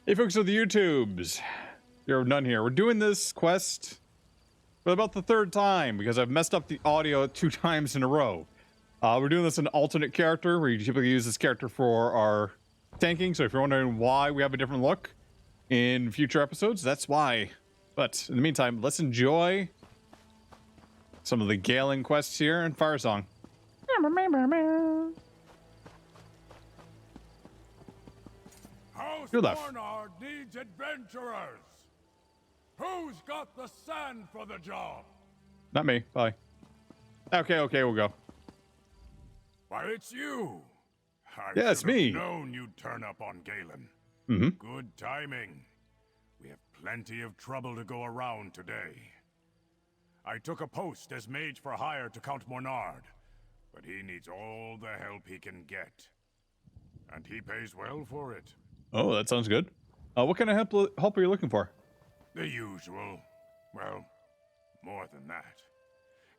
Hey folks of the YouTubes, you're none here. We're doing this quest for about the third time because I've messed up the audio 2 times in a row. We're doing this in an alternate character. We typically use this character for our tanking, so if you're wondering why we have a different look in future episodes, that's why. But in the meantime, let's enjoy some of the Galen quests here in Firesong. House You're left. Barnard needs adventurers. Who's got the sand for the job? Not me. Bye. Okay, we'll go. Why, it's you. I Yeah, it's should have me. known you'd turn up on Galen. Mm-hmm. Good timing. We have plenty of trouble to go around today. I took a post as mage for hire to Count Mornard, but he needs all the help he can get. And he pays well for it. Oh, that sounds good. What kind of help are you looking for? The usual. Well, more than that.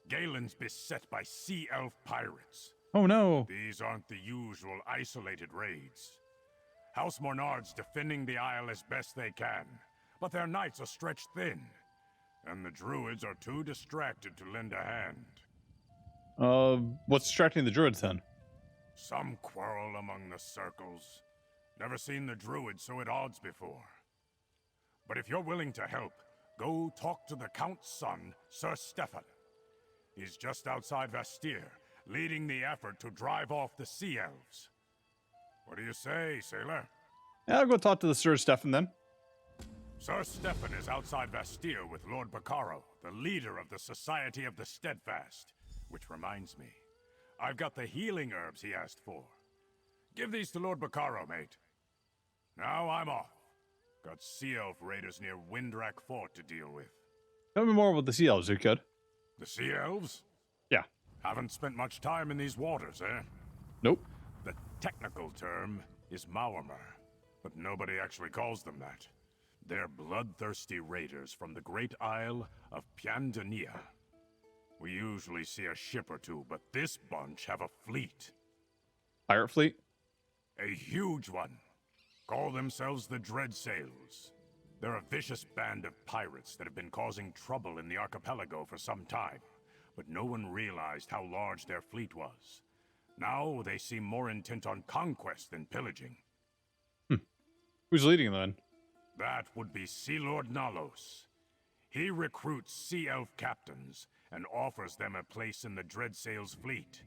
Galen's beset by sea elf pirates. Oh no. These aren't the usual isolated raids. House Mornard's defending the isle as best they can, but their knights are stretched thin, and the druids are too distracted to lend a hand. What's distracting the druids then? Some quarrel among the circles. Never seen the druids so at odds before. But if you're willing to help, go talk to the Count's son, Sir Stefan. He's just outside Vastir, leading the effort to drive off the sea elves. What do you say, sailor? Yeah, I'll go talk to the Sir Stefan then. Sir Stefan is outside Vastir with Lord Baccaro, the leader of the Society of the Steadfast. Which reminds me, I've got the healing herbs he asked for. Give these to Lord Baccaro, mate. Now I'm off. Got sea elf raiders near Windrak Fort to deal with. Tell me more about the sea elves, you could. The sea elves? Yeah. Haven't spent much time in these waters, eh? Nope. The technical term is Maormer, but nobody actually calls them that. They're bloodthirsty raiders from the great isle of Pyandania. We usually see a ship or two, but this bunch have a fleet. Pirate fleet? A huge one. Call themselves the Dreadsails. They're a vicious band of pirates that have been causing trouble in the archipelago for some time, but no one realized how large their fleet was. Now they seem more intent on conquest than pillaging. Who's leading then? That would be Sea Lord Nalos. He recruits sea elf captains and offers them a place in the Dreadsails fleet.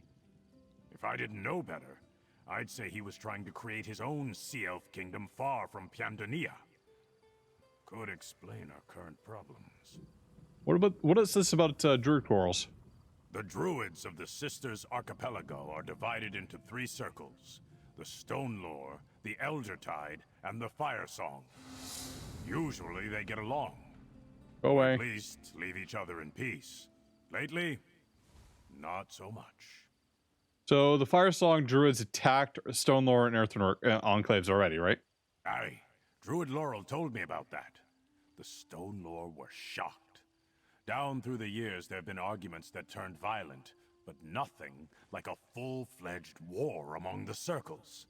If I didn't know better, I'd say he was trying to create his own sea elf kingdom far from Pyandania. Could explain our current problems. What is this about druid quarrels? The druids of the Sisters Archipelago are divided into 3 circles: the Stone Lore, the Elder Tide, and the Firesong. Usually they get along. Go away. At least leave each other in peace. Lately, not so much. So the Firesong druids attacked Stonelore and Earthenwork enclaves already, right? Aye, Druid Laurel told me about that. The Stone Lore were shocked. Down through the years, there have been arguments that turned violent, but nothing like a full-fledged war among the circles.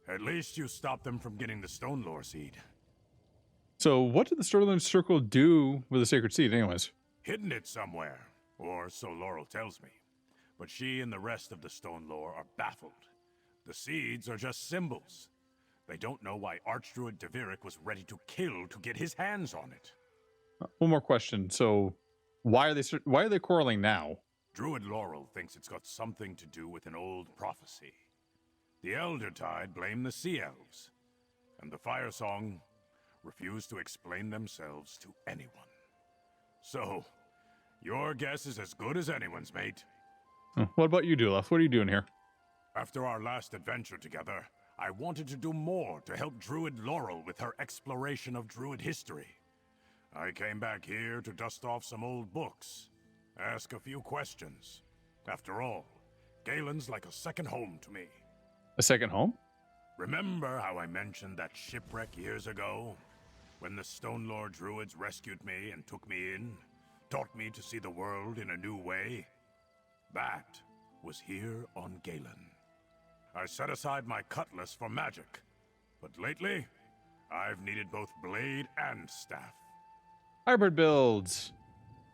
At least you stopped them from getting the Stone Lore seed. So what did the Sterling Circle do with the Sacred Seed anyways? Hidden it somewhere, or so Laurel tells me. But she and the rest of the Stone Lore are baffled. The seeds are just symbols. They don't know why Archdruid Devirik was ready to kill to get his hands on it. One more question. So why are they quarreling now? Druid Laurel thinks it's got something to do with an old prophecy. The Elder Tide blame the Sea Elves, and the Firesong refuse to explain themselves to anyone. So, your guess is as good as anyone's, mate. What about you, Dulaf? What are you doing here? After our last adventure together, I wanted to do more to help Druid Laurel with her exploration of Druid history. I came back here to dust off some old books, ask a few questions. After all, Galen's like a second home to me. A second home? Remember how I mentioned that shipwreck years ago? When the Stone Lord Druids rescued me and took me in, taught me to see the world in a new way? That was here on Galen. I set aside my cutlass for magic, But lately, I've needed both blade and staff. Hybrid builds.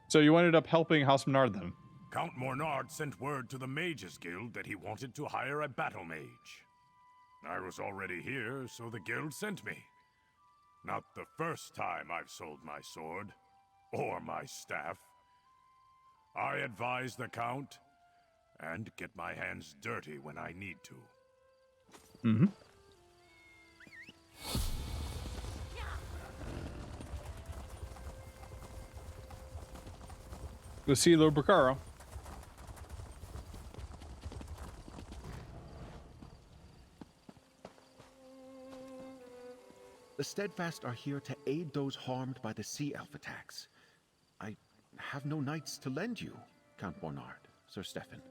So you ended up helping House Menard then. Count Mornard sent word to the Mages Guild that he wanted to hire a battle mage. I was already here, so the guild sent me. Not the first time I've sold my sword, or my staff. I advise the Count, and get my hands dirty when I need to. Mm-hmm. Go see Lord Bacaro. The Steadfast are here to aid those harmed by the Sea Elf attacks. I have no knights to lend you, Count Mornard, Sir Stefan.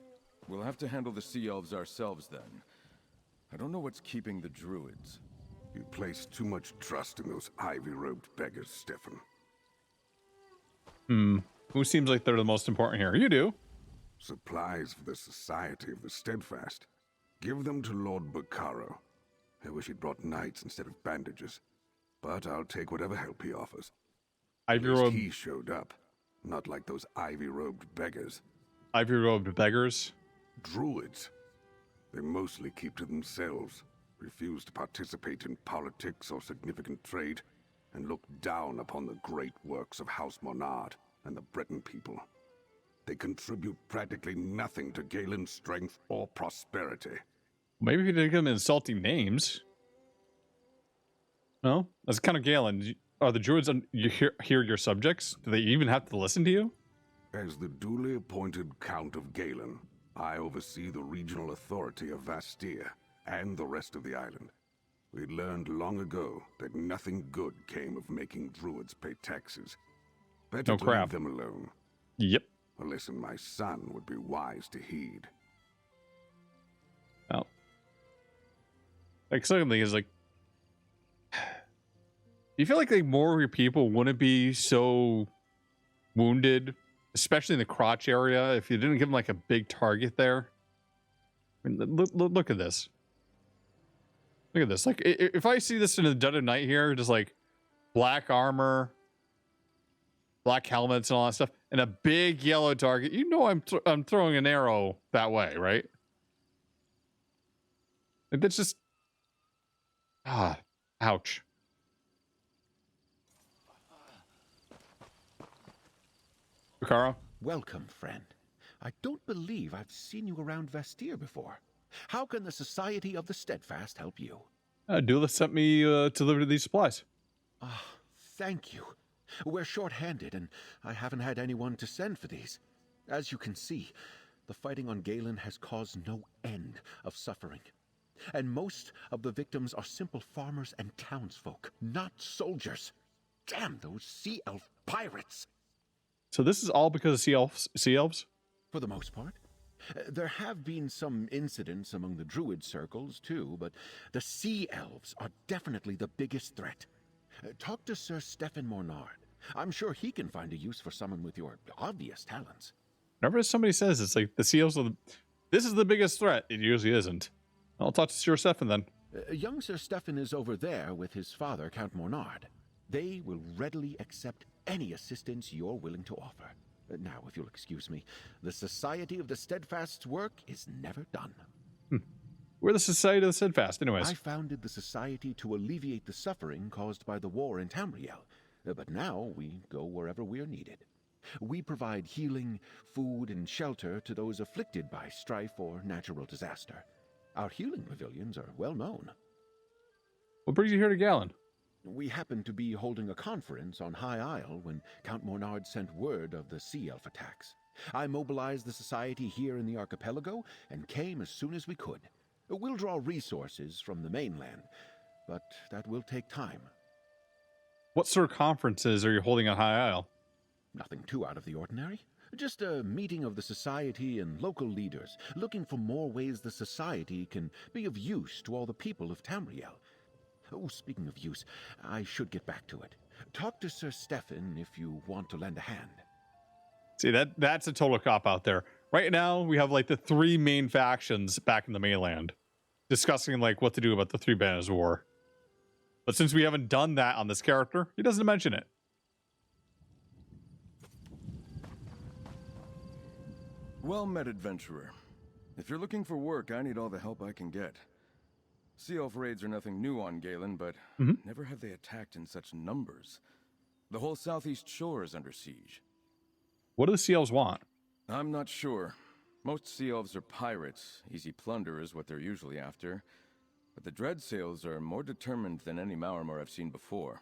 We'll have to handle the Sea Elves ourselves then. I don't know what's keeping the Druids. You place too much trust in those ivy-robed beggars, Stefan. Who seems like they're the most important here? You do. Supplies for the Society of the Steadfast. Give them to Lord Bacaro. I wish he'd brought knights instead of bandages. But I'll take whatever help he offers. At least Ivy-robed he showed up. Not like those ivy-robed beggars. beggars. Druids. They mostly keep to themselves, refuse to participate in politics or significant trade, and look down upon the great works of House Monard and the Breton people. They contribute practically nothing to Galen's strength or prosperity. Maybe if you didn't give them insulting names. No? That's kind of Galen. Are the druids you hear your subjects? Do they even have to listen to you? As the duly appointed Count of Galen, I oversee the regional authority of Vastir and the rest of the island. We learned long ago that nothing good came of making druids pay taxes. Better Oh, to crap. leave them alone. Yep. A lesson my son would be wise to heed. Well, like secondly is like, you feel like more of your people wouldn't be so wounded, especially in the crotch area, if you didn't give them like a big target there. I mean, look at this. Look at this. Like, if I see this in the dead of night here, just like black armor, black helmets, and all that stuff, and a big yellow target, you know I'm throwing an arrow that way, right? Like, that's just ouch. Bacaro? Welcome, friend. I don't believe I've seen you around Vastir before. How can the Society of the Steadfast help you? Duelist sent me to deliver these supplies. Thank you. We're short-handed, and I haven't had anyone to send for these. As you can see, the fighting on Galen has caused no end of suffering. And most of the victims are simple farmers and townsfolk, not soldiers. Damn those Sea Elf pirates! So this is all because of sea elves? For the most part. There have been some incidents among the Druid circles, too, but the Sea Elves are definitely the biggest threat. Talk to Sir Stefan Mornard. I'm sure he can find a use for someone with your obvious talents. Whenever somebody says it's like the sea elves are this is the biggest threat, it usually isn't. I'll talk to Sir Stefan then. Young Sir Stefan is over there with his father, Count Mornard. They will readily accept any assistance you're willing to offer. Now, if you'll excuse me, the Society of the Steadfast's work is never done. We're the Society of the Steadfast, anyways. I founded the Society to alleviate the suffering caused by the war in Tamriel, but now we go wherever we're needed. We provide healing, food, and shelter to those afflicted by strife or natural disaster. Our healing pavilions are well known. What brings you here to Galen? We happened to be holding a conference on High Isle when Count Mornard sent word of the Sea Elf attacks. I mobilized the Society here in the archipelago and came as soon as we could. We'll draw resources from the mainland, but that will take time. What sort of conferences are you holding on High Isle? Nothing too out of the ordinary. Just a meeting of the Society and local leaders, looking for more ways the Society can be of use to all the people of Tamriel. Oh, speaking of use, I should get back to it. Talk to Sir Stefan if you want to lend a hand. See, that's a total cop out there. Right now, we have like the three main factions back in the mainland discussing like what to do about the Three Banners War. But since we haven't done that on this character, he doesn't mention it. Well met, adventurer. If you're looking for work, I need all the help I can get. Sea elf raids are nothing new on Galen, but never have they attacked in such numbers. The whole southeast shore is under siege. What do the sea elves want? I'm not sure. Most sea elves are pirates. Easy plunder is what they're usually after. But the Dreadsails are more determined than any Maormer I've seen before.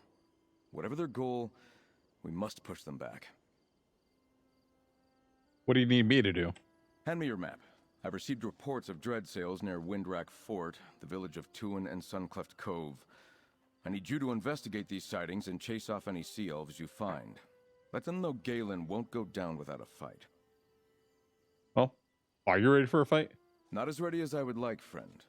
Whatever their goal, we must push them back. What do you need me to do? Hand me your map. I've received reports of Dreadsails near Windrack Fort, the village of Tuin and Suncleft Cove. I need you to investigate these sightings and chase off any sea elves you find. Let them know Galen won't go down without a fight. Well, are you ready for a fight? Not as ready as I would like, friend.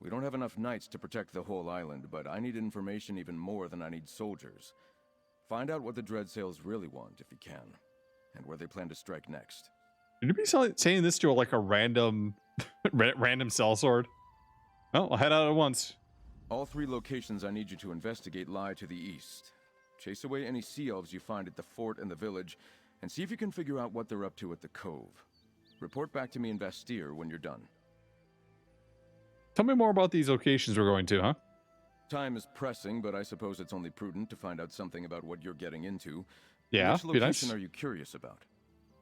We don't have enough knights to protect the whole island, but I need information even more than I need soldiers. Find out what the Dreadsails really want, if you can, and where they plan to strike next. Should you be saying this to like a random sellsword? Oh, I'll head out at once. All 3 locations I need you to investigate lie to the east. Chase away any sea elves you find at the fort and the village, and see if you can figure out what they're up to at the cove. Report back to me in Vastir when you're done. Tell me more about these locations we're going to, huh? Time is pressing, but I suppose it's only prudent to find out something about what you're getting into. Yeah, Which be location nice. are you curious about?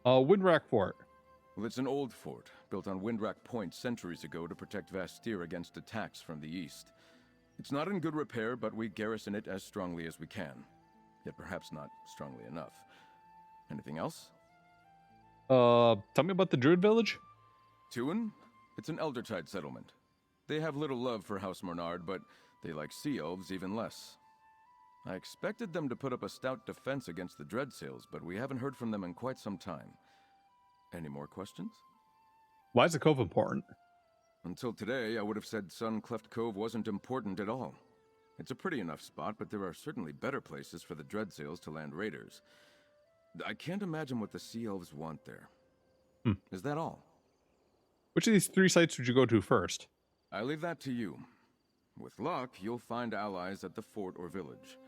Windrack Fort. Well, it's an old fort, built on Windrack Point centuries ago to protect Vastir against attacks from the east. It's not in good repair, but we garrison it as strongly as we can. Yet perhaps not strongly enough. Anything else? Tell me about the Druid Village? Tuin? It's an Eldertide settlement. They have little love for House Mornard, but they like sea elves even less. I expected them to put up a stout defense against the Dreadsails, but we haven't heard from them in quite some time. Any more questions? Why is the cove important? Until today, I would have said Suncleft Cove wasn't important at all. It's a pretty enough spot, but there are certainly better places for the Dreadsails to land raiders. I can't imagine what the Sea Elves want there. Is that all? Which of these 3 sites would you go to first? I leave that to you. With luck, you'll find allies at the fort or village.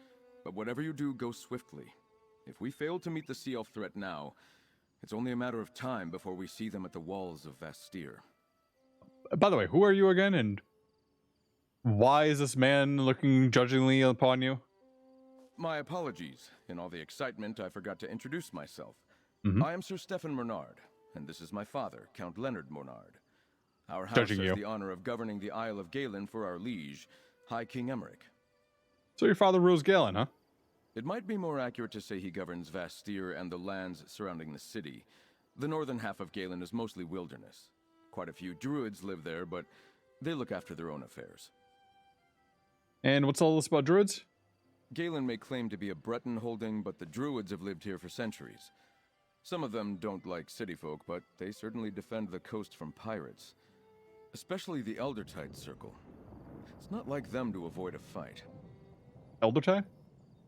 But whatever you do, go swiftly. If we fail to meet the Sea Elf threat now, it's only a matter of time before we see them at the walls of Vastir. By the way, who are you again, and why is this man looking judgingly upon you? My apologies. In all the excitement, I forgot to introduce myself. Mhm. I am Sir Stefan Mornard, and this is my father, Count Leonard Mornard. Our house Judging has you. the honor of governing the Isle of Galen for our liege, High King Emmerich. So your father rules Galen, huh? It might be more accurate to say he governs Vastir and the lands surrounding the city. The northern half of Galen is mostly wilderness. Quite a few druids live there, but they look after their own affairs. And what's all this about druids? Galen may claim to be a Breton holding, but the druids have lived here for centuries. Some of them don't like city folk, but they certainly defend the coast from pirates. Especially the Eldertide Circle. It's not like them to avoid a fight. Eldertide?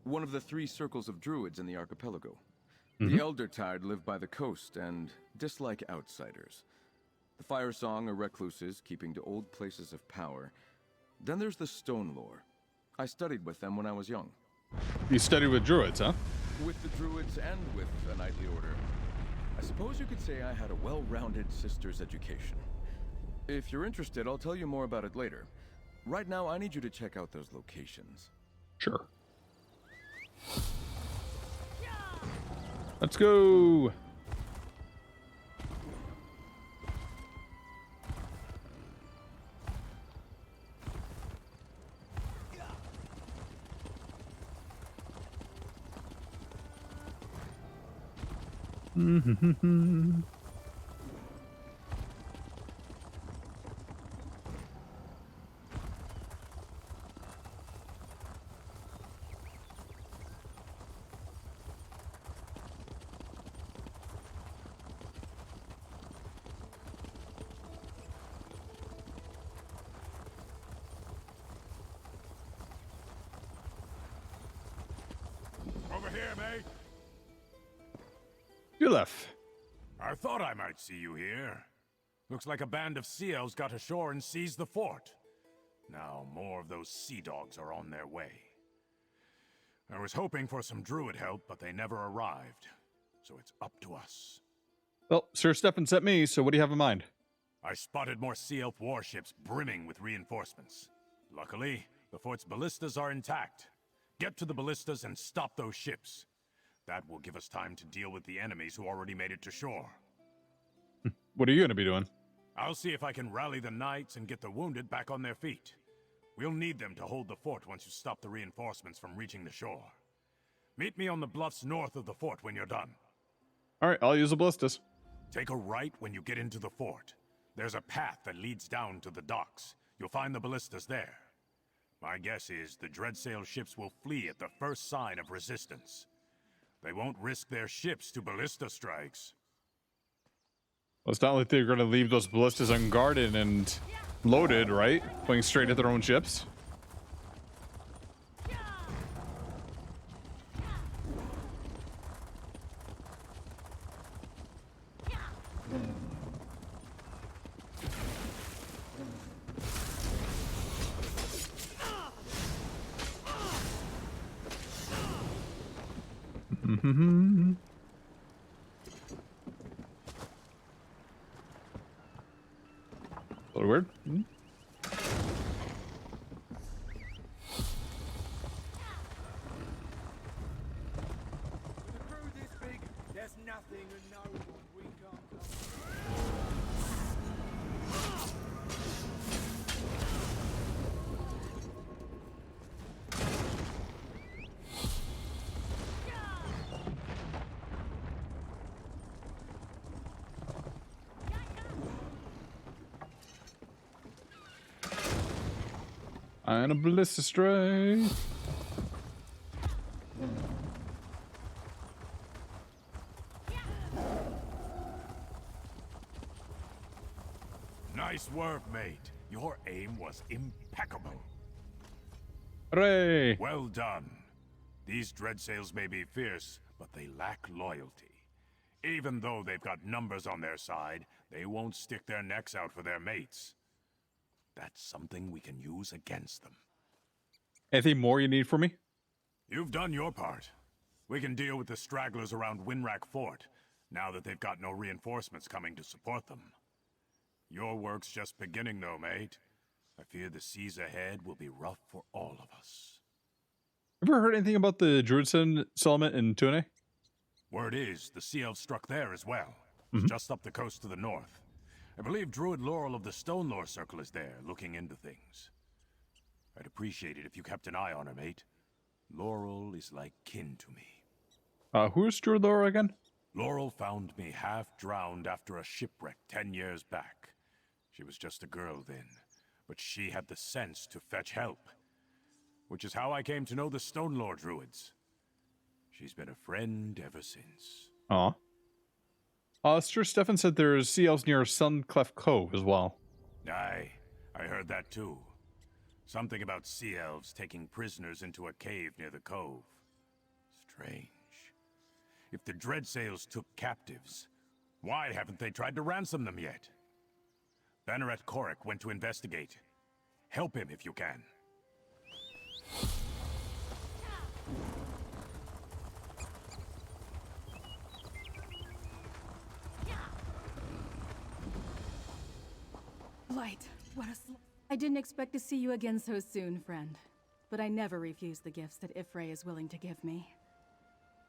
One of the 3 circles of druids in the archipelago. The Eldertide live by the coast and dislike outsiders. The Firesong are recluses, keeping to old places of power. Then there's the Stone Lore. I studied with them when I was young. You studied with druids, huh? With the druids and with a knightly order. I suppose you could say I had a well-rounded sister's education. If you're interested, I'll tell you more about it later. Right now, I need you to check out those locations. Sure. Let's go. Over here, mate. You left. I thought I might see you here. Looks like a band of sea elves got ashore and seized the fort. Now more of those sea dogs are on their way. I was hoping for some druid help, but they never arrived. So it's up to us. Well, Sir Stefan sent me, so what do you have in mind? I spotted more Sea Elf warships brimming with reinforcements. Luckily, the fort's ballistas are intact. Get to the ballistas and stop those ships. That will give us time to deal with the enemies who already made it to shore. What are you going to be doing? I'll see if I can rally the knights and get the wounded back on their feet. We'll need them to hold the fort once you stop the reinforcements from reaching the shore. Meet me on the bluffs north of the fort when you're done. All right, I'll use the ballistas. Take a right when you get into the fort. There's a path that leads down to the docks. You'll find the ballistas there. My guess is the Dreadsail ships will flee at the first sign of resistance. They won't risk their ships to ballista strikes. Well, it's not like they're going to leave those ballistas unguarded and loaded, right? Going straight at their own ships. A little weird. With a crew this big, there's nothing and no one we can't. And a ballista stray. Nice work, mate. Your aim was impeccable. Hooray! Well done. These Dreadsails may be fierce, but they lack loyalty. Even though they've got numbers on their side, they won't stick their necks out for their mates. That's something we can use against them. Anything more you need for me? You've done your part. We can deal with the stragglers around Winrack Fort, now that they've got no reinforcements coming to support them. Your work's just beginning, though, mate. I fear the seas ahead will be rough for all of us. Ever heard anything about the Druid settlement in Tune? Word is, the Sea Elves struck there as well. It's just up the coast to the north. I believe Druid Laurel of the Stonelore Circle is there, looking into things. I'd appreciate it if you kept an eye on her, mate. Laurel is like kin to me. Who is Druid Laura again? Laurel found me half drowned after a shipwreck 10 years back. She was just a girl then, but she had the sense to fetch help. Which is how I came to know the Stonelore Druids. She's been a friend ever since. Aw. Sir Stefan said there's sea elves near Suncleft Cove as well. Aye, I heard that too. Something about sea elves taking prisoners into a cave near the cove. Strange. If the Dreadsails took captives, why haven't they tried to ransom them yet? Banneret Korik went to investigate. Help him if you can. Blight, what a I didn't expect to see you again so soon, friend. But I never refuse the gifts that Ifray is willing to give me.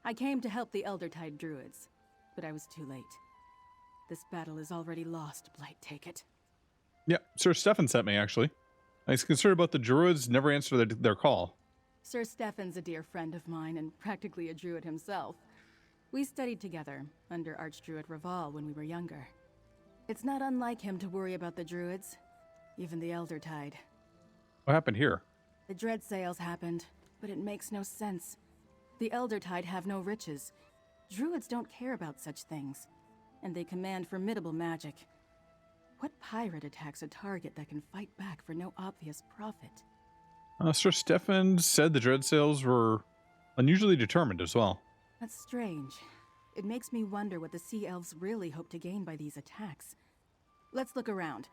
I came to help the Eldertide Druids, but I was too late. This battle is already lost, Blight, take it. Yeah, Sir Stefan sent me, actually. I was concerned about the Druids, never answered their call. Sir Stefan's a dear friend of mine and practically a druid himself. We studied together under Archdruid Raval when we were younger. It's not unlike him to worry about the druids, even the Eldertide. What happened here? The Dreadsails happened, but it makes no sense. The Eldertide have no riches. Druids don't care about such things, and they command formidable magic. What pirate attacks a target that can fight back for no obvious profit? Sir Stefan said the Dreadsails were unusually determined as well. That's strange. It makes me wonder what the Sea Elves really hope to gain by these attacks. Let's look around.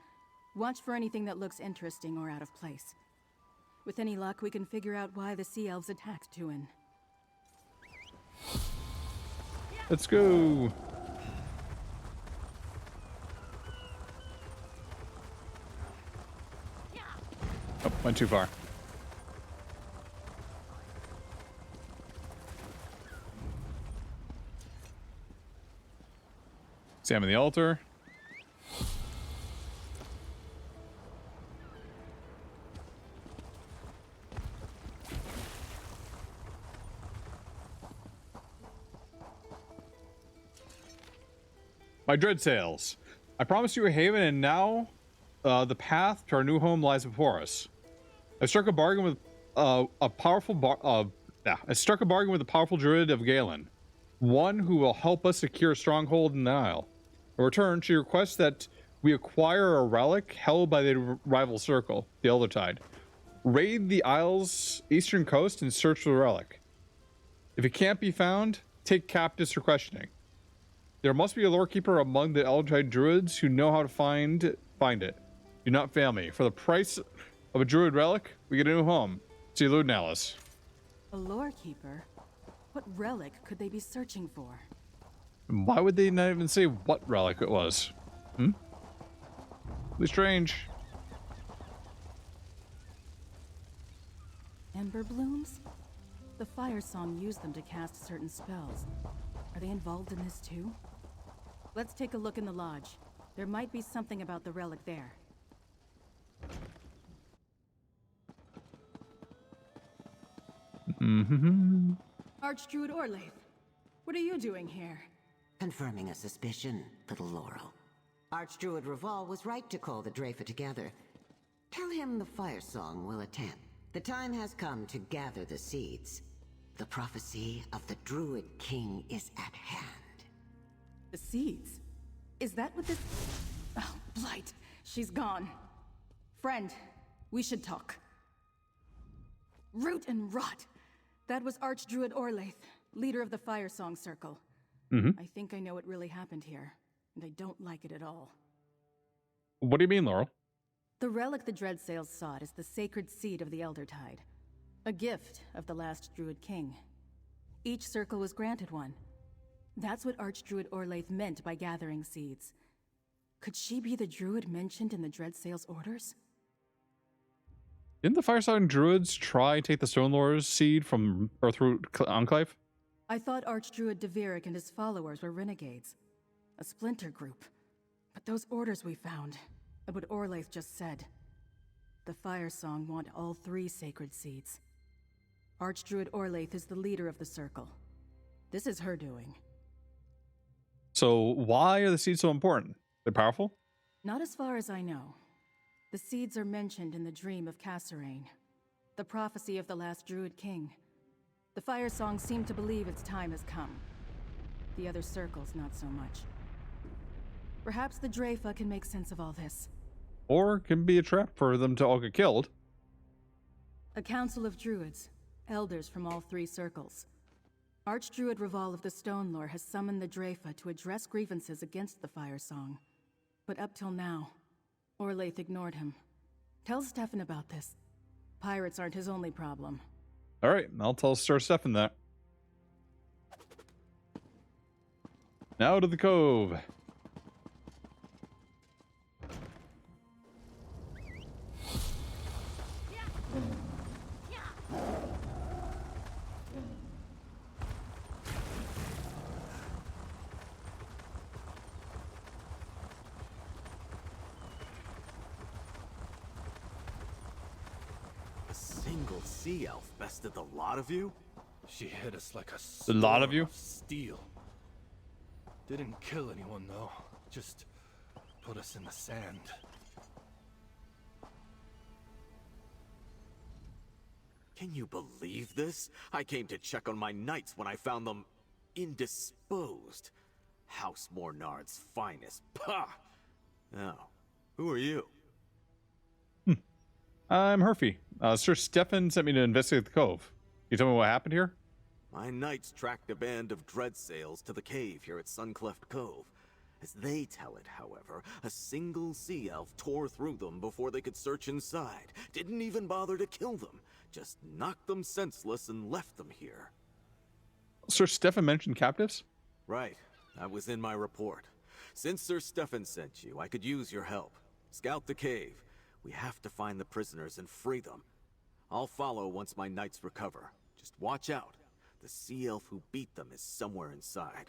Watch for anything that looks interesting or out of place. With any luck, we can figure out why the Sea Elves attacked Tuin. Let's go. Oh, went too far. Examine the altar. My dread sails. I promised you a haven, and now the path to our new home lies before us. I struck a bargain with a powerful druid of Galen, one who will help us secure a stronghold in the Isle. In return, she requests that we acquire a relic held by the rival circle, the Eldertide. Raid the Isle's eastern coast and search for the relic. If it can't be found, take captives for questioning. There must be a lorekeeper among the Eldertide druids who know how to find it. Do not fail me. For the price of a druid relic, we get a new home. See you, Ludnalis. A lorekeeper? What relic could they be searching for? Why would they not even say what relic it was? Really strange. Ember blooms? The Firesong used them to cast certain spells. Are they involved in this too? Let's take a look in the lodge. There might be something about the relic there. Archdruid Orlaith, what are you doing here? Confirming a suspicion, little Laurel. Archdruid Raval was right to call the Drafa together. Tell him the Firesong will attend. The time has come to gather the seeds. The prophecy of the Druid King is at hand. The seeds? Is that what this... Oh, Blight. She's gone. Friend, we should talk. Root and rot. That was Archdruid Orlaith, leader of the Firesong Circle. I think I know what really happened here, and I don't like it at all. What do you mean, Laurel? The relic the Dreadsails sought is the sacred seed of the Eldertide, a gift of the last Druid King. Each circle was granted one. That's what Archdruid Orlaith meant by gathering seeds. Could she be the druid mentioned in the Dreadsails orders? Didn't the Firesong druids try and take the Stone Lord's seed from Earthroot Enclave? I thought Archdruid Devirik and his followers were renegades. A splinter group. But those orders we found, and what Orlaith just said. The Firesong want all 3 sacred seeds. Archdruid Orlaith is the leader of the circle. This is her doing. So why are the seeds so important? They're powerful? Not as far as I know. The seeds are mentioned in the dream of Cassarain, the prophecy of the last Druid King. The Firesong seem to believe its time has come. The other circles, not so much. Perhaps the Drafa can make sense of all this. Or can be a trap for them to all get killed. A council of druids, elders from all 3 circles. Archdruid Raval of the Stone Lore has summoned the Drafa to address grievances against the Firesong. But up till now, Orlaith ignored him. Tell Stefan about this. Pirates aren't his only problem. All right, I'll tell Sir Stefan that. Now to the cove. Single sea elf bested the lot of you? She hit us like a The lot of storm you? steel. Didn't kill anyone though, just put us in the sand. Can you believe this? I came to check on my knights when I found them indisposed. House Mornard's finest. Pah! Now, who are you? I'm Herfy. Sir Stefan sent me to investigate the cove. Can you tell me what happened here? My knights tracked a band of dreadsails to the cave here at Suncleft Cove. As they tell it, however, a single sea elf tore through them before they could search inside. Didn't even bother to kill them. Just knocked them senseless and left them here. Sir Stefan mentioned captives? Right. That was in my report. Since Sir Stefan sent you, I could use your help. Scout the cave. We have to find the prisoners and free them. I'll follow once my knights recover. Just watch out. The sea elf who beat them is somewhere inside.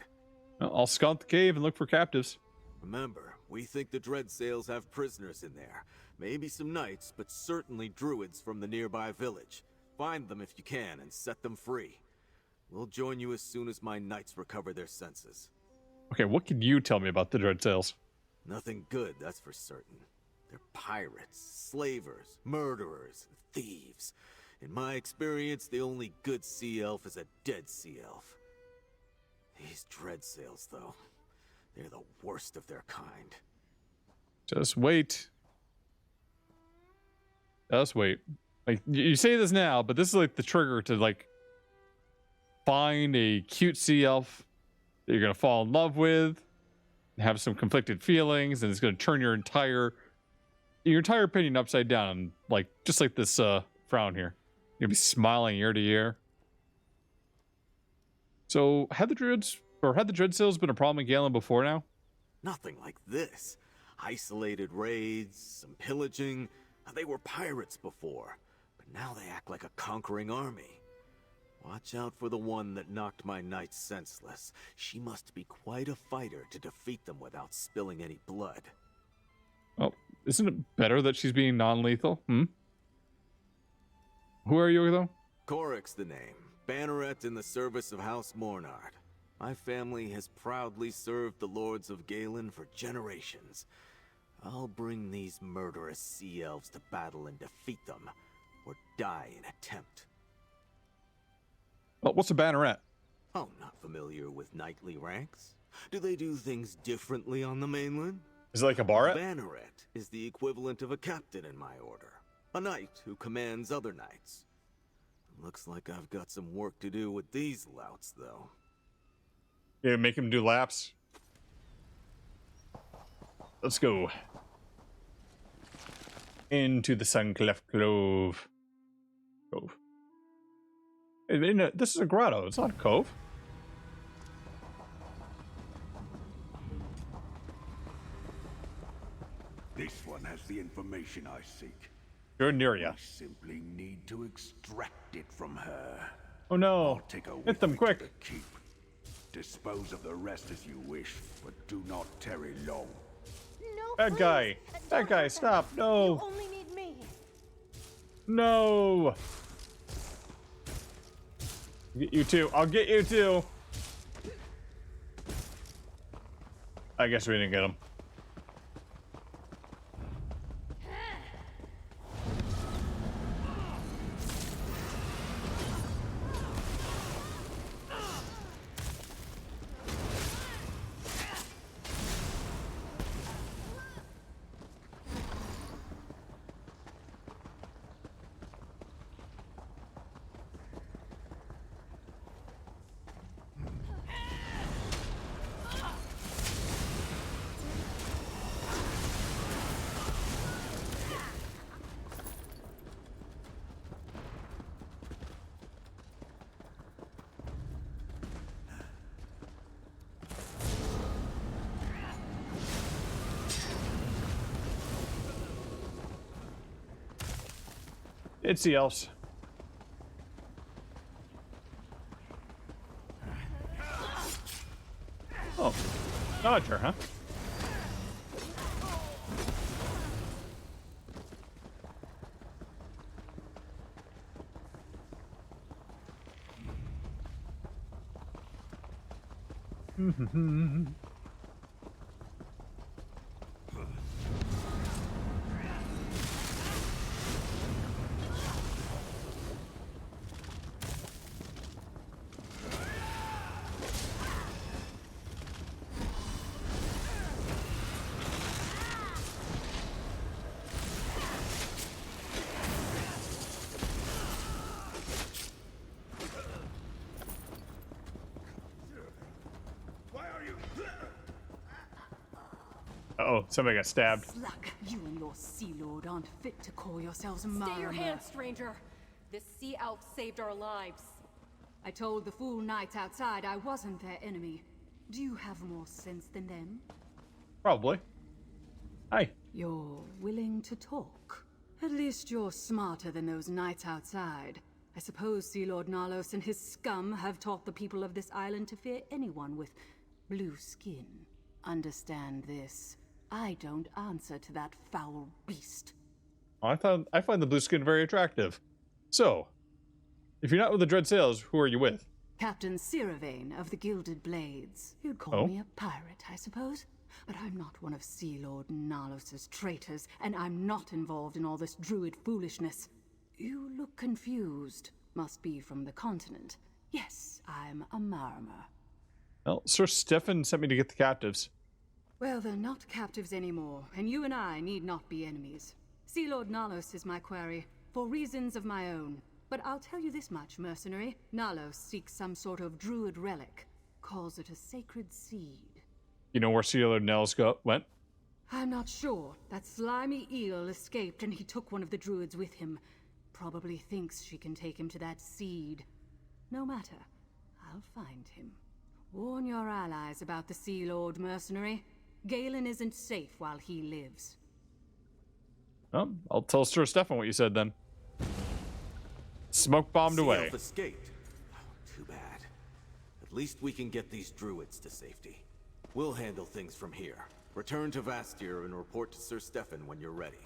Well, I'll scout the cave and look for captives. Remember, we think the Dreadsails have prisoners in there. Maybe some knights, but certainly druids from the nearby village. Find them if you can and set them free. We'll join you as soon as my knights recover their senses. Okay, what can you tell me about the Dreadsails? Nothing good, that's for certain. They're pirates, slavers, murderers, thieves. In my experience, the only good sea elf is a dead sea elf. These Dreadsails, though, they're the worst of their kind. Just wait. Just wait. Like, you say this now, but this is like the trigger to like find a cute sea elf that you're gonna fall in love with, have some conflicted feelings, and it's gonna turn your entire opinion upside down, like just like this frown here. You'll be smiling ear to ear. So had the Dreadsails been a problem in Galen before now? Nothing like this. Isolated raids, some pillaging. They were pirates before, but now they act like a conquering army. Watch out for the one that knocked my knights senseless. She must be quite a fighter to defeat them without spilling any blood. Well, isn't it better that she's being non-lethal? Who are you, though? Korik's the name. Banneret in the service of House Mornard. My family has proudly served the lords of Galen for generations. I'll bring these murderous sea elves to battle and defeat them, or die in attempt. Well, what's a banneret? Oh, not familiar with knightly ranks? Do they do things differently on the mainland? Is it like a barret? Banneret is the equivalent of a captain in my order. A knight who commands other knights. Looks like I've got some work to do with these louts, though. Yeah, make him do laps. Let's go. Into the Suncleft Cove. This is a grotto. It's not a cove. This one has the information I seek. You're near ya. I simply need to extract it from her. Oh no. I'll take her Hit with them me quick. to the keep. Dispose of the rest as you wish, but do not tarry long. No, Bad please. guy. Don't Bad guy, hurt stop. them. No. You only need me. No. Get you too. I'll get you too. I guess we didn't get him. It's the elves. Oh, dodger, huh? Uh-oh, somebody got stabbed. Luck, you and your sea lord aren't fit to call yourselves Stay your Mariner. hand, stranger. This sea elf saved our lives. I told the fool knights outside I wasn't their enemy. Do you have more sense than them? Probably. Hi. You're willing to talk. At least you're smarter than those knights outside. I suppose Sea Lord Nalos and his scum have taught the people of this island to fear anyone with blue skin. Understand this. I don't answer to that foul beast. I find the blue skin very attractive. So, if you're not with the Dread Sails, who are you with? Captain Siravane of the Gilded Blades. You'd call me a pirate, I suppose. But I'm not one of Sea Lord Nalos' traitors, and I'm not involved in all this druid foolishness. You look confused. Must be from the continent. Yes, I'm a Marmer. Well, Sir Stefan sent me to get the captives. Well, they're not captives anymore, and you and I need not be enemies. Sea Lord Nalos is my quarry, for reasons of my own. But I'll tell you this much, mercenary. Nalos seeks some sort of druid relic. Calls it a sacred seed. You know where Sea Lord Nels went? I'm not sure. That slimy eel escaped and he took one of the druids with him. Probably thinks she can take him to that seed. No matter. I'll find him. Warn your allies about the Sea Lord, mercenary. Galen isn't safe while he lives. Well, I'll tell Sir Stefan what you said then. Smoke bombed away. Elf escaped. Oh, too bad. At least we can get these druids to safety. We'll handle things from here. Return to Vastir and report to Sir Stefan when you're ready.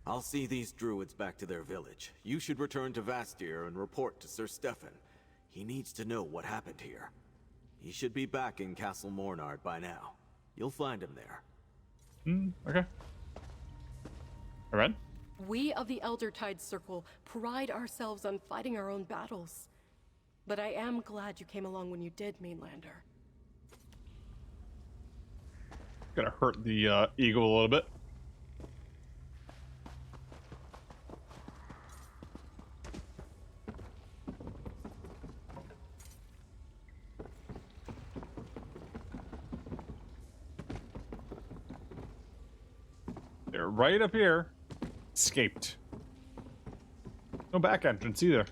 I'll see these druids back to their village. You should return to Vastir and report to Sir Stefan. He needs to know what happened here. He should be back in Castle Mornard by now. You'll find him there. Okay. Alright. We of the Eldertide Circle pride ourselves on fighting our own battles. But I am glad you came along when you did, Mainlander. Gonna hurt the eagle a little bit. They're right up here. Escaped. No back entrance either.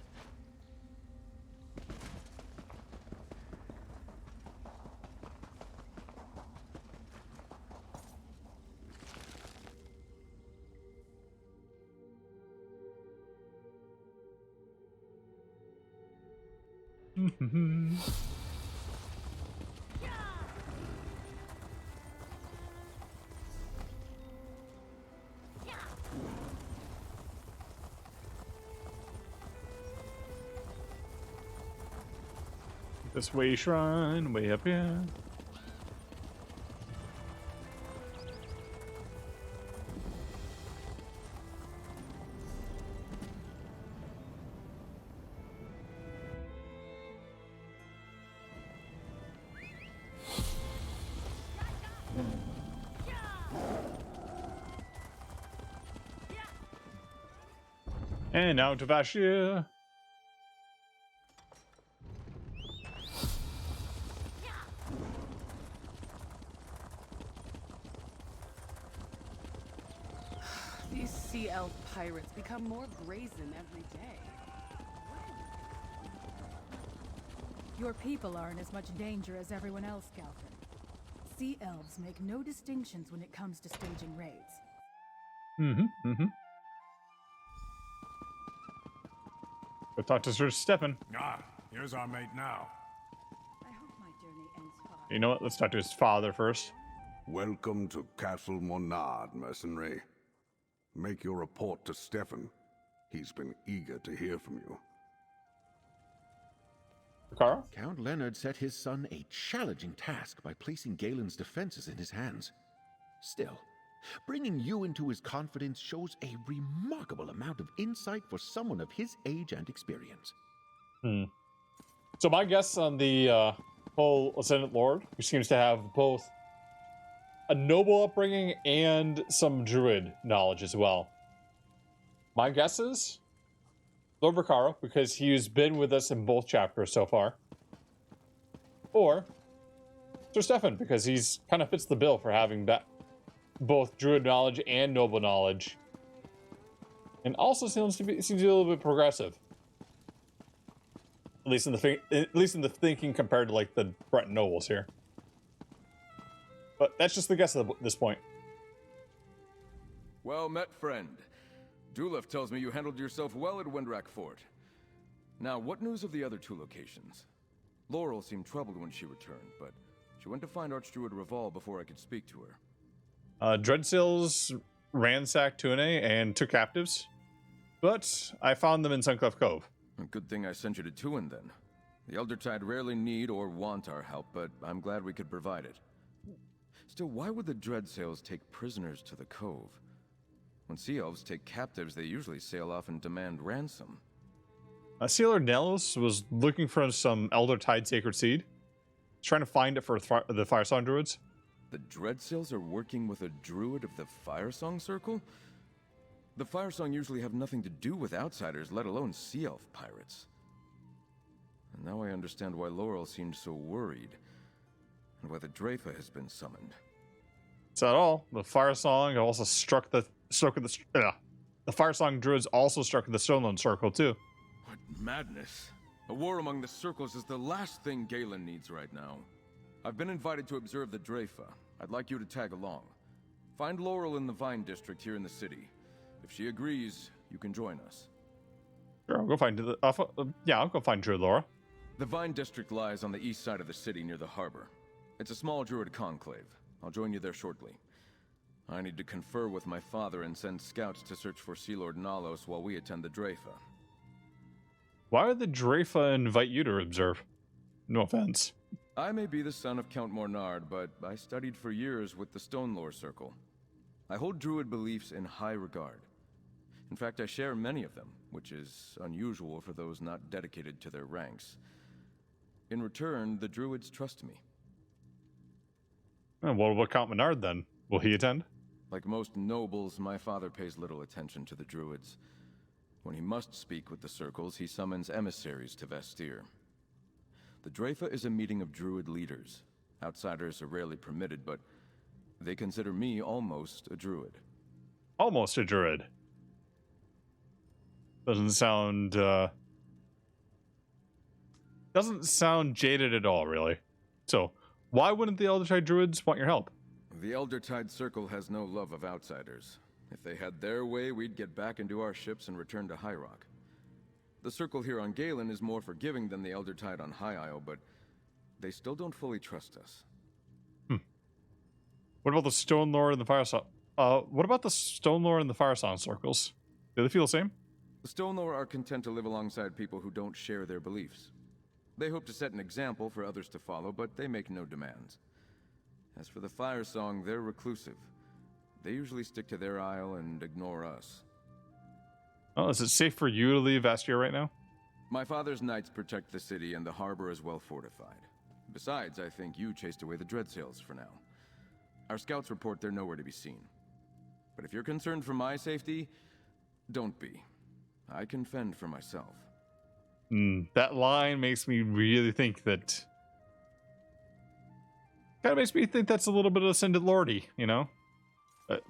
This way shrine, way up here. And now to Vashir. These sea elf pirates become more brazen every day. Your people are in as much danger as everyone else, Galfin. Sea elves make no distinctions when it comes to staging raids. Go talk to Sir Stefan. Ah, here's our mate now. I hope my journey ends fine. You know what? Let's talk to his father first. Welcome to Castle Mornard, mercenary. Make your report to Stefan. He's been eager to hear from you. Carl? Count Leonard set his son a challenging task by placing Galen's defenses in his hands. Still, bringing you into his confidence shows a remarkable amount of insight for someone of his age and experience. So my guess on the whole Ascendant Lord, who seems to have both a noble upbringing and some druid knowledge as well. My guess is Lord Vakaro, because he's been with us in both chapters so far. Or Sir Stefan, because he's kind of fits the bill for having that both druid knowledge and noble knowledge. And also seems to be a little bit progressive. At least in the thinking compared to like the Breton nobles here. But that's just the guess at this point. Well met, friend. Dulef tells me you handled yourself well at Windrak Fort. Now, what news of the other two locations? Laurel seemed troubled when she returned, but she went to find Archdruid Reval before I could speak to her. Dreadsails ransacked Tune and took captives, but I found them in Suncliffe Cove. A good thing I sent you to Tuin, then. The Eldertide rarely need or want our help, but I'm glad we could provide it. Still, why would the Dreadsails take prisoners to the Cove? When Sea Elves take captives, they usually sail off and demand ransom. Sailor Nellos was looking for some Eldertide sacred seed. He's trying to find it for the Firesong Druids. The Dreadsails are working with a druid of the Firesong Circle? The Firesong usually have nothing to do with outsiders, let alone Sea Elf pirates. And now I understand why Laurel seemed so worried, and why the Dreyfa has been summoned. It's not all. The Firesong also struck the Firesong Druids also struck the Stonelone Circle too. What madness! A war among the circles is the last thing Galen needs right now. I've been invited to observe the Dreyfa. I'd like you to tag along. Find Laurel in the Vine District here in the city. If she agrees, you can join us. Sure, I'll go find I'll go find Druid Laura. The Vine District lies on the east side of the city near the harbor. It's a small druid conclave. I'll join you there shortly. I need to confer with my father and send scouts to search for Sea Lord Nalos while we attend the Dreyfa. Why would the Dreyfa invite you to observe? No offense. I may be the son of Count Mornard, but I studied for years with the Stonelore Circle. I hold druid beliefs in high regard. In fact, I share many of them, which is unusual for those not dedicated to their ranks. In return, the druids trust me. And what about Count Menard then? Will he attend? Like most nobles, my father pays little attention to the druids. When he must speak with the circles, he summons emissaries to Vestir. The Dreyfa is a meeting of druid leaders. Outsiders are rarely permitted, but they consider me almost a druid. Almost a druid. Doesn't sound jaded at all, really. So, why wouldn't the Eldertide Druids want your help? The Eldertide Circle has no love of outsiders. If they had their way, we'd get back into our ships and return to High Rock. The Circle here on Galen is more forgiving than the Eldertide on High Isle, but they still don't fully trust us. What about the Stone Lord and the Firesong? What about the Stone Lord and the Firesong circles? Do they feel the same? The Stonelore are content to live alongside people who don't share their beliefs. They hope to set an example for others to follow, but they make no demands. As for the Firesong, they're reclusive. They usually stick to their isle and ignore us. Oh, is it safe for you to leave Vestir right now? My father's knights protect the city, and the harbor is well fortified. Besides, I think you chased away the Dreadsails for now. Our scouts report they're nowhere to be seen. But if you're concerned for my safety, don't be. I can fend for myself. That line makes me really think that... Kind of makes me think that's a little bit of Ascended Lordy, you know? Not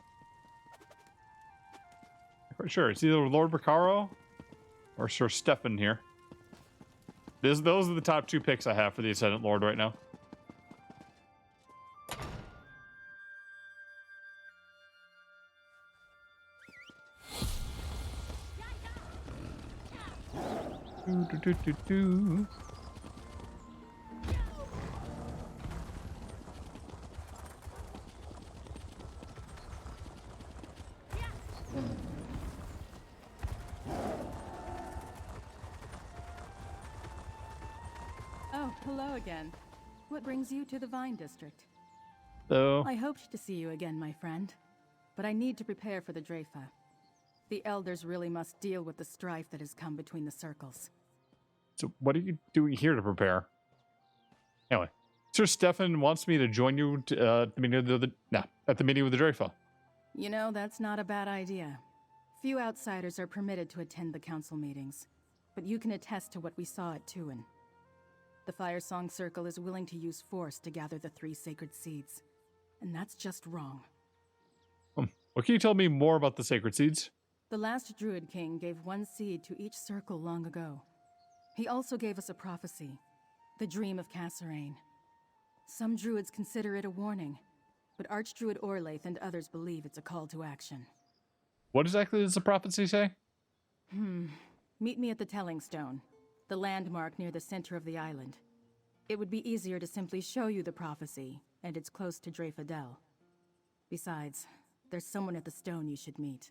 quite sure. It's either Lord Bacaro or Sir Stefan here. Those are the top two picks I have for the Ascendant Lord right now. Oh, hello again. What brings you to the Vine District? So, I hoped to see you again, my friend. But I need to prepare for the Dreyfa. The Elders really must deal with the strife that has come between the circles. so what are you doing here to prepare? Anyway, Sir Stefan wants me to join you at the meeting with the Dreyfa. You know, that's not a bad idea. Few outsiders are permitted to attend the council meetings, but you can attest to what we saw at Tuin. The Firesong Circle is willing to use force to gather the 3 sacred seeds, and that's just wrong. What can you tell me more about the sacred seeds? The last Druid King gave 1 seed to each circle long ago. He also gave us a prophecy, the Dream of Kasserine. Some druids consider it a warning, but Archdruid Orlaith and others believe it's a call to action. What exactly does the prophecy say? Meet me at the Telling Stone, the landmark near the center of the island. It would be easier to simply show you the prophecy, and it's close to Dreyfadel. Besides, there's someone at the stone you should meet.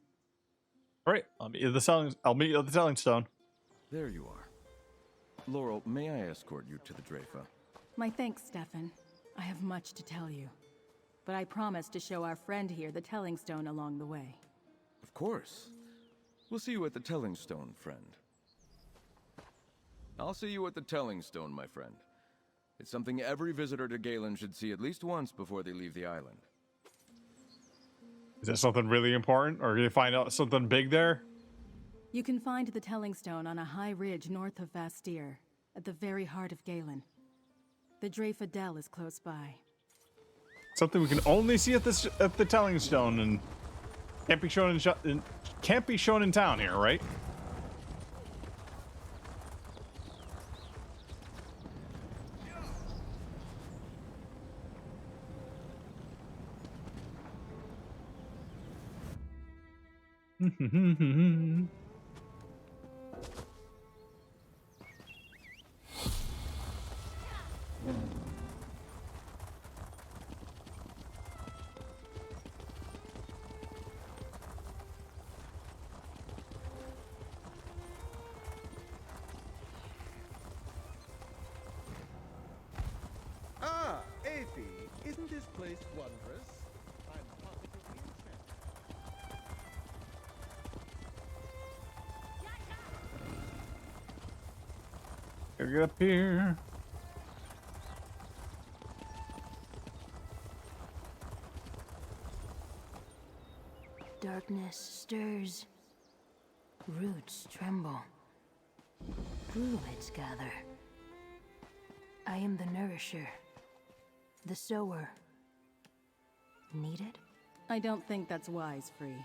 All right, I'll meet you at the Telling Stone. There you are. Laurel, may I escort you to the Dreyfa? My thanks, Stefan. I have much to tell you. But I promise to show our friend here the Telling Stone along the way. Of course. We'll see you at the Telling Stone, friend. I'll see you at the Telling Stone, my friend. It's something every visitor to Galen should see at least once before they leave the island. Is that something really important, or do you find out something big there? You can find the Telling Stone on a high ridge north of Vastir, at the very heart of Galen. The Dreyfadel is close by. Something we can only see at the Telling Stone, and can't be shown in town here, right? Ah, Aphie, isn't this place wondrous? I'm positively enchanted. Gotta get up here. Darkness stirs. Roots tremble. Druids gather. I am the nourisher. The sower. Needed? I don't think that's wise, Free.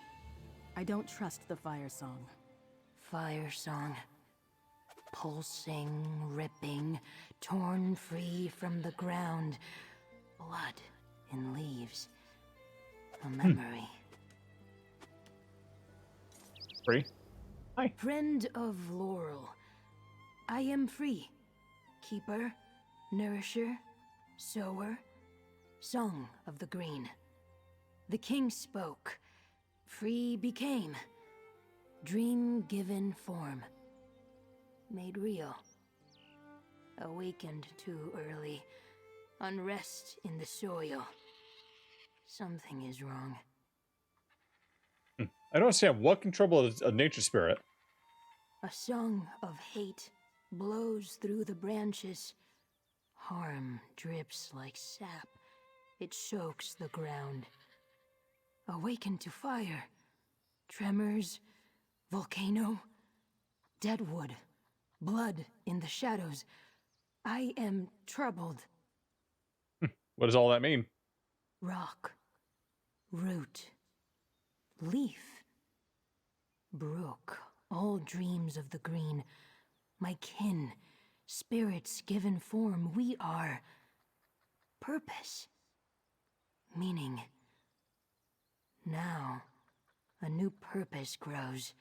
I don't trust the Firesong. Firesong. Pulsing, ripping, torn free from the ground. Blood in leaves. A memory. Free. Hi. Friend of Laurel. I am Free. Keeper, nourisher, sower, song of the green. The king spoke. Free became. Dream given form. Made real. Awakened too early. Unrest in the soil. Something is wrong. I don't understand what control a nature spirit. A song of hate blows through the branches. Harm drips like sap. It soaks the ground. Awakened to fire. Tremors. Volcano. Deadwood. Blood in the shadows. I am troubled. What does all that mean? Rock. Root. Leaf. Brook. All dreams of the green. My kin. Spirits given form. We are. Purpose. Meaning. Now, a new purpose grows.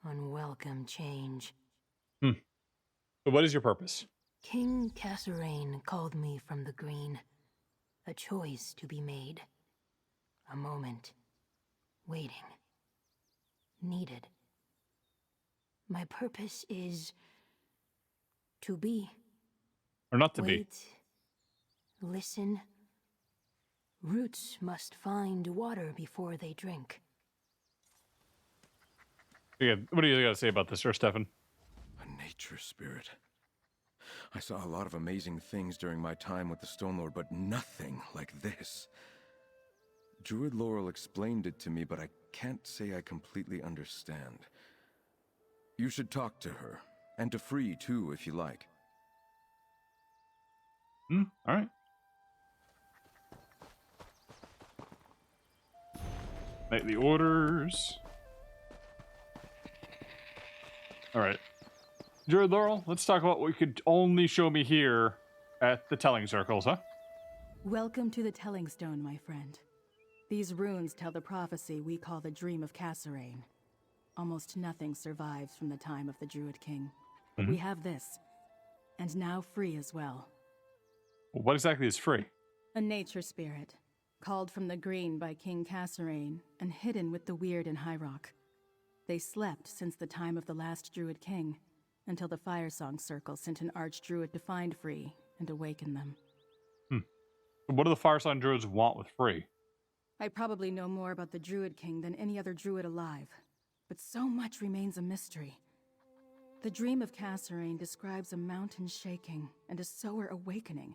Unwelcome change. So what is your purpose? King Kasserine called me from the green. A choice to be made. A moment. Waiting. Needed. My purpose is to be. Or not to Wait. Listen. Roots must find water before they drink. be? What do you got to say about this, Sir Stefan? A nature spirit. I saw a lot of amazing things during my time with the Stone Lord, but nothing like this. Druid Laurel explained it to me, but I can't say I completely understand. You should talk to her, and to Free too, if you like. All right. Nightly orders. All right. Druid Laurel, let's talk about what you could only show me here at the telling circles, huh? Welcome to the Telling Stone, my friend. These runes tell the prophecy we call the Dream of Kasserine. Almost nothing survives from the time of the Druid King. But we have this, and now free as well. What exactly is free? A nature spirit, called from the green by King Kasserine, and hidden with the weird in High Rock. They slept since the time of the last Druid King, until the Firesong Circle sent an Archdruid to find Free and awaken them. What do the Firesong Druids want with free? I probably know more about the Druid King than any other Druid alive, but so much remains a mystery. The Dream of Kasserine describes a mountain shaking and a sower awakening.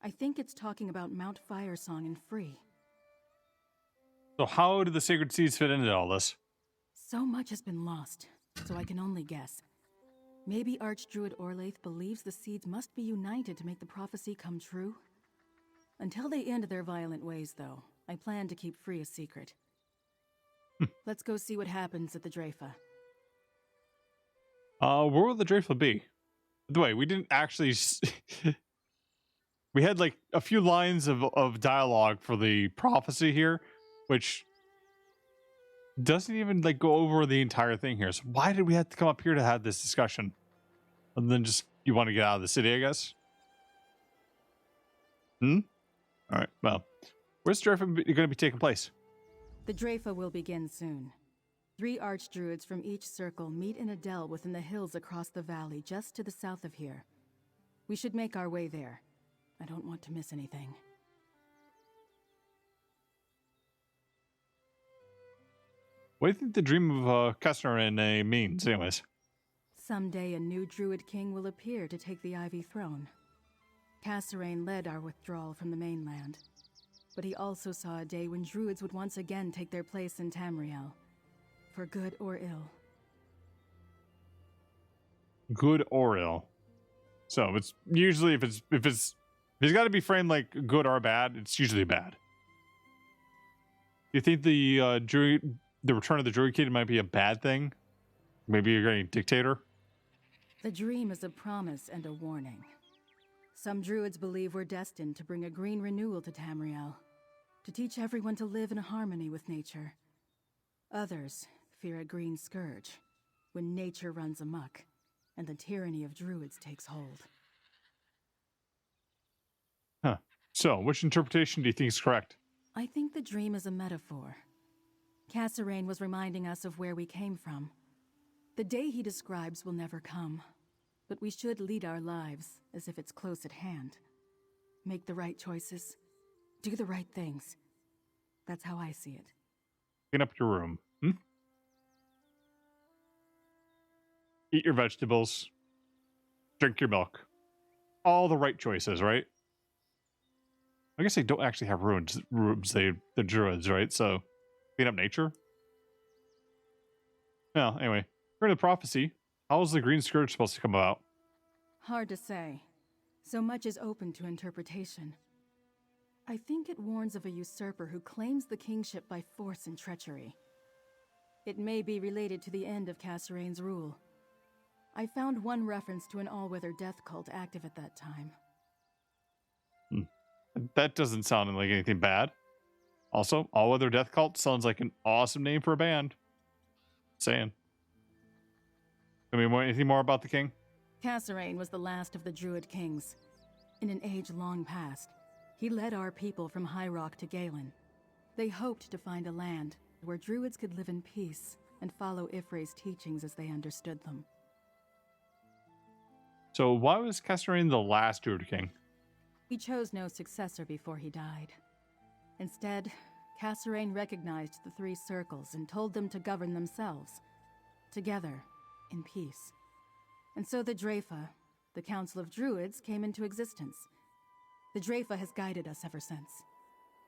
I think it's talking about Mount Firesong and Free. So how do the sacred seeds fit into all this? So much has been lost, so I can only guess. Maybe Archdruid Orlaith believes the seeds must be united to make the prophecy come true? Until they end their violent ways, though, I plan to keep Free a secret. Let's go see what happens at the Drafa. Where will the Drafa be? By the way, we didn't actually... we had like a few lines of dialogue for the prophecy here, which doesn't even like go over the entire thing here. So why did we have to come up here to have this discussion? And then just, you want to get out of the city, I guess? All right, well, where's Drafa going to be taking place? The Drafa will begin soon. 3 Archdruids from each circle meet in a dell within the hills across the valley just to the south of here. We should make our way there. I don't want to miss anything. What do you think the Dream of Kasserine means, anyways? Someday a new Druid King will appear to take the Ivy Throne. Kasserine led our withdrawal from the mainland, but he also saw a day when Druids would once again take their place in Tamriel, for good or ill. Good or ill. So it's usually if it's got to be framed like good or bad, it's usually bad. Do you think the return of the Druid King might be a bad thing? Maybe you're getting dictator? The dream is a promise and a warning. Some Druids believe we're destined to bring a green renewal to Tamriel, to teach everyone to live in harmony with nature. Others fear a green scourge, when nature runs amok, and the tyranny of Druids takes hold. Huh. So, which interpretation do you think is correct? I think the dream is a metaphor. Kasserine was reminding us of where we came from. The day he describes will never come, but we should lead our lives as if it's close at hand. Make the right choices, do the right things. That's how I see it. Clean up your room. Eat your vegetables. Drink your milk. All the right choices, right? I guess they don't actually have rooms. They're druids, right? So, clean up nature. Well, anyway, for the prophecy, how is the green scourge supposed to come about? Hard to say. So much is open to interpretation. I think it warns of a usurper who claims the kingship by force and treachery. It may be related to the end of Kasserine's rule. I found one reference to an all-weather death cult active at that time. That doesn't sound like anything bad. Also, all-weather death cult sounds like an awesome name for a band. Saying. Anything more about the king? Kasserine was the last of the Druid kings. In an age long past, he led our people from High Rock to Galen. They hoped to find a land where Druids could live in peace and follow Ifre's teachings as they understood them. So why was Kasserine the last Druid king? He chose no successor before he died. Instead, Kasserine recognized the 3 circles and told them to govern themselves, together, in peace. And so the Drafa, the Council of Druids, came into existence. The Drafa has guided us ever since.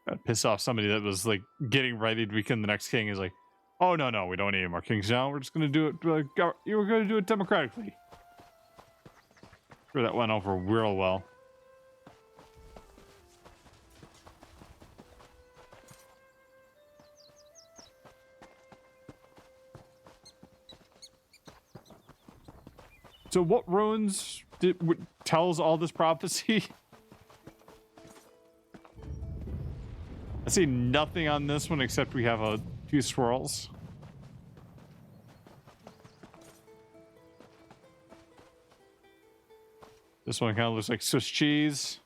That pissed off somebody that was like getting ready to become the next king. Is like, oh no, we don't need any more kings now. We're just gonna do it. You were gonna do it democratically. Sure, that went over real well. So what runes tells all this prophecy? I see nothing on this one except we have a few swirls. This one kind of looks like Swiss cheese.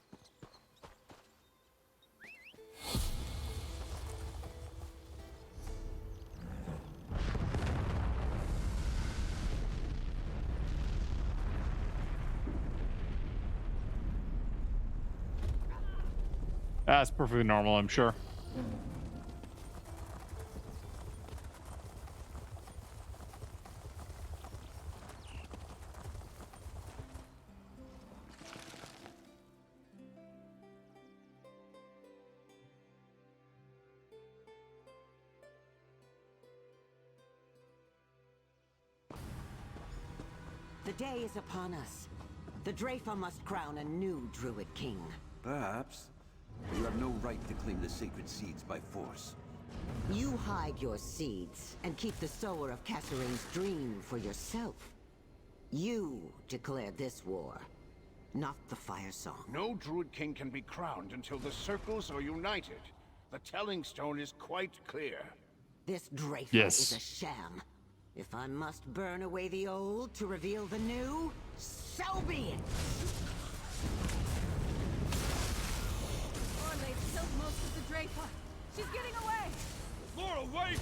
That's perfectly normal, I'm sure. The day is upon us. The Drafa must crown a new Druid king. Perhaps. You have no right to claim the sacred seeds by force. You hide your seeds and keep the sower of Cassarain's dream for yourself. You declared this war, not the Firesong. No Druid king can be crowned until the circles are united. The telling stone is quite clear. This Drafa Yes. is a sham. If I must burn away the old to reveal the new, so be it! Orlaith killed most of the Drafa. She's getting away! Laurel, wait!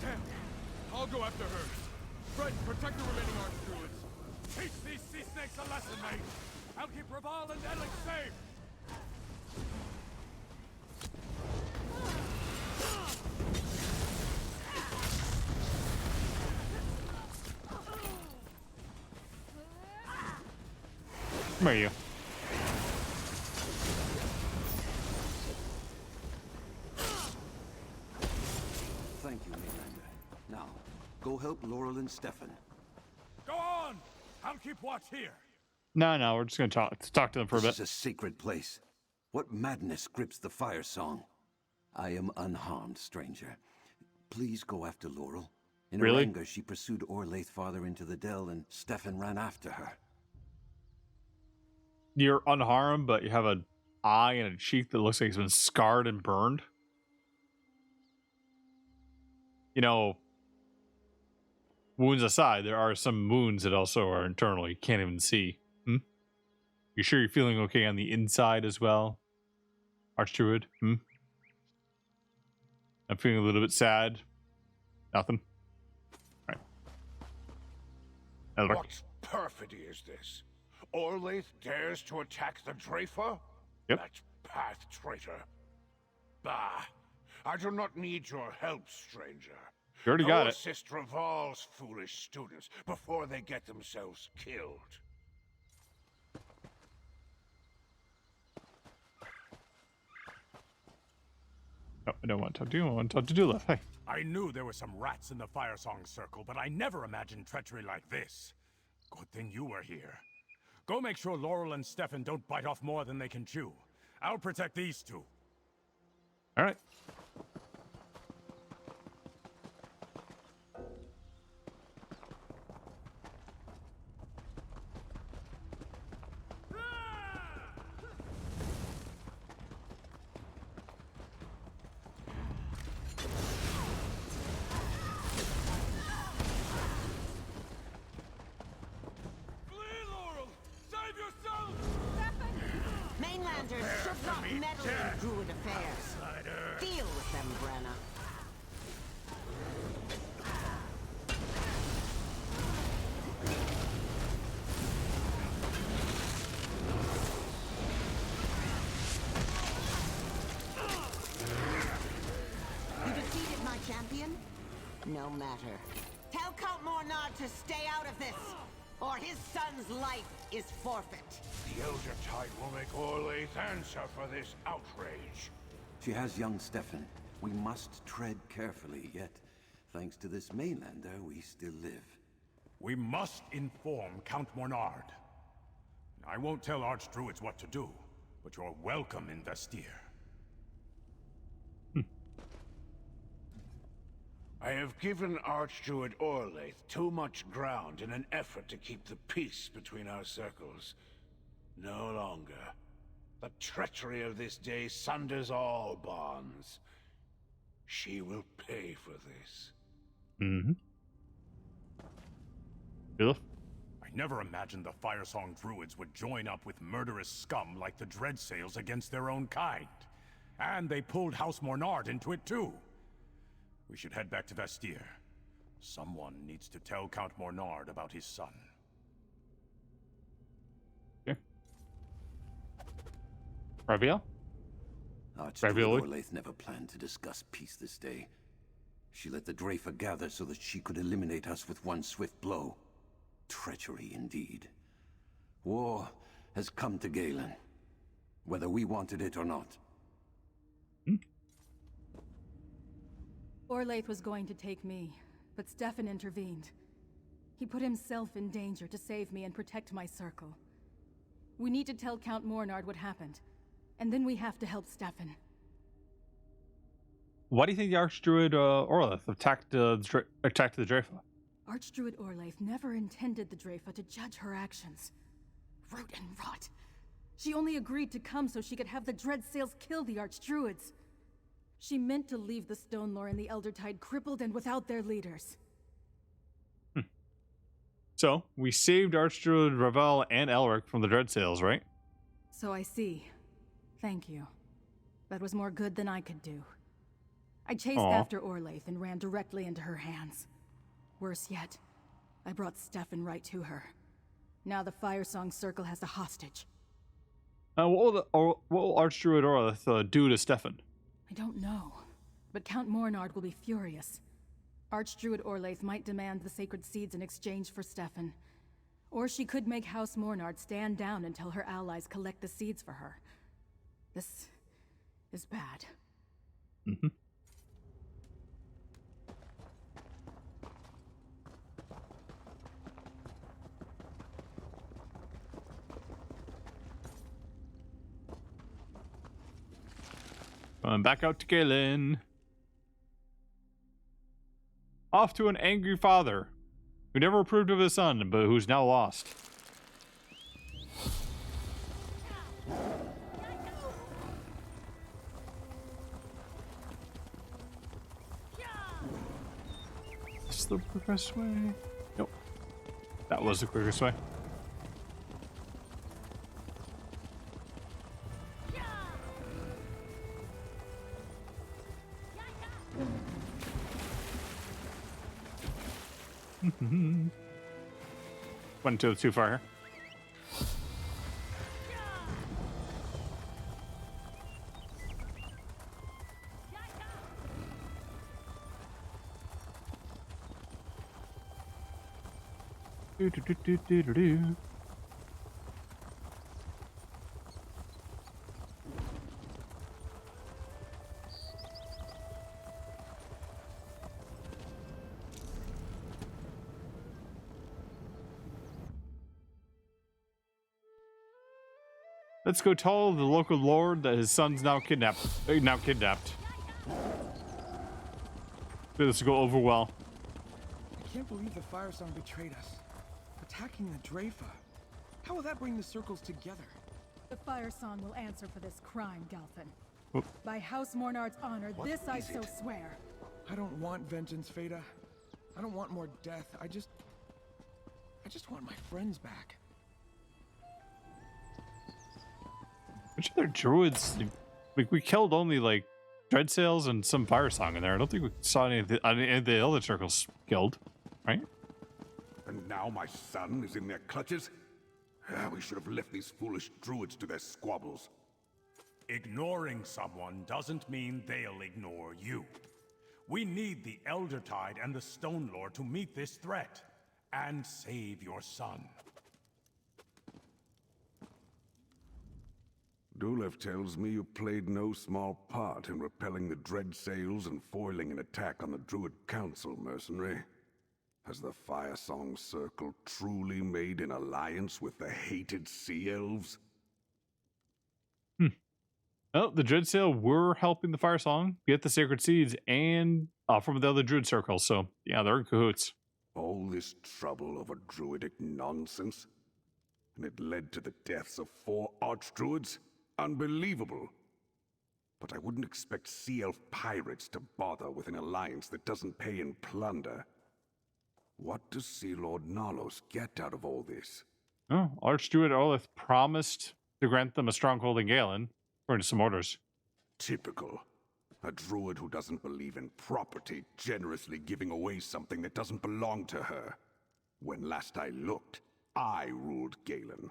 Damn. I'll go after her. Fred, protect the remaining archdruids. Teach these sea snakes a lesson, mate! I'll keep Raval and Ellic safe! Where are you? Thank you, Mainlander. Now, go help Laurel and Stefan. Go on! I'll keep watch here. No, we're just gonna talk to them for a bit. This is a sacred place. What madness grips the Firesong? I am unharmed, stranger. Please go after Laurel. In her Really? anger, she pursued Orlaith farther into the dell, and Stefan ran after her. You're unharmed, but you have an eye and a cheek that looks like it's been scarred and burned. You know, wounds aside, there are some wounds that also are internal. You can't even see. You sure you're feeling okay on the inside as well, Archdruid? I'm feeling a little bit sad. Nothing. All right. What perfidy is this? Orlaith dares to attack the Drafa? Yep. That path traitor. Bah! I do not need your help, stranger. You already got it. Assist Raval's foolish students before they get themselves killed. No, I don't want to talk to you. I want to talk to Dula. Hey. I knew there were some rats in the Firesong Circle, but I never imagined treachery like this. Good thing you were here. Go make sure Laurel and Stefan don't bite off more than they can chew. I'll protect these two. All right. Mainlanders should not meddle in Druid affairs. Deal with them, Brenna. You defeated my champion? No matter. Tell Count Mornard to stay out of this, or his son's life is forfeit. The Elder Tide will make Orlaith answer for this outrage. She has young Stefan. We must tread carefully, yet, thanks to this Mainlander, we still live. We must inform Count Mornard. I won't tell Archdruids what to do, but you're welcome in Vestir. I have given Archdruid Orlaith too much ground in an effort to keep the peace between our circles. No longer. The treachery of this day sunders all bonds. She will pay for this. Mm-hmm. Philip? I never imagined the Firesong Druids would join up with murderous scum like the Dreadsails against their own kind. And they pulled House Mornard into it too. We should head back to Vestir. Someone needs to tell Count Mornard about his son. Okay. Raviel? Archdruid Orlaith never planned to discuss peace this day. She let the Drafer gather so that she could eliminate us with one swift blow. Treachery indeed. War has come to Galen, whether we wanted it or not. Orlaith was going to take me, but Stefan intervened. He put himself in danger to save me and protect my circle. We need to tell Count Mornard what happened, and then we have to help Stefan. Why do you think the Archdruid Orlaith attacked the Drafa? Archdruid Orlaith never intended the Drafa to judge her actions. Root and rot. She only agreed to come so she could have the Dreadsails kill the Archdruids. She meant to leave the Stone Lore and the Eldertide crippled and without their leaders. So, we saved Archdruid Ravel and Elric from the Dreadsails, right? So I see. Thank you. That was more good than I could do. I chased after Orlaith and ran directly into her hands. Worse yet, I brought Stefan right to her. Now the Firesong Circle has a hostage. What will Archdruid Orlaith do to Stefan? I don't know, but Count Mornard will be furious. Archdruid Orlaith might demand the sacred seeds in exchange for Stefan. Or she could make House Mornard stand down until her allies collect the seeds for her. This is bad. Mm-hmm. Going back out to Galen. Off to an angry father who never approved of his son, but who's now lost. Is this the quickest way? Nope. That was the quickest way. Went too far here. Do. Let's go tell the local lord that his son's now kidnapped. This will go over well. I can't believe the Firesong betrayed us. Attacking the Drafa. How will that bring the circles together? The Firesong will answer for this crime, Galfin. Oh. By House Mornard's honor, What this I is so it? swear. I don't want vengeance, Feda. I don't want more death. I just want my friends back. Which other druids? Like, we killed only like Dreadsails and some Firesong in there. I don't think we saw any of the other circles killed, right? And now my son is in their clutches? We should have left these foolish druids to their squabbles. Ignoring someone doesn't mean they'll ignore you. We need the Eldertide and the Stone Lore to meet this threat and save your son. Dulev tells me you played no small part in repelling the Dreadsails and foiling an attack on the Druid Council, mercenary. Has the Firesong Circle truly made an alliance with the hated Sea Elves? Well, the Dreadsail were helping the Firesong get the sacred seeds and from the other druid circles. So yeah, they're in cahoots. All this trouble over druidic nonsense? And it led to the deaths of 4 archdruids? Unbelievable! But I wouldn't expect Sea Elf pirates to bother with an alliance that doesn't pay in plunder. What does Sea Lord Nalos get out of all this? Oh, Archdruid Olith promised to grant them a stronghold in Galen, according to some orders. Typical. A druid who doesn't believe in property generously giving away something that doesn't belong to her. When last I looked, I ruled Galen.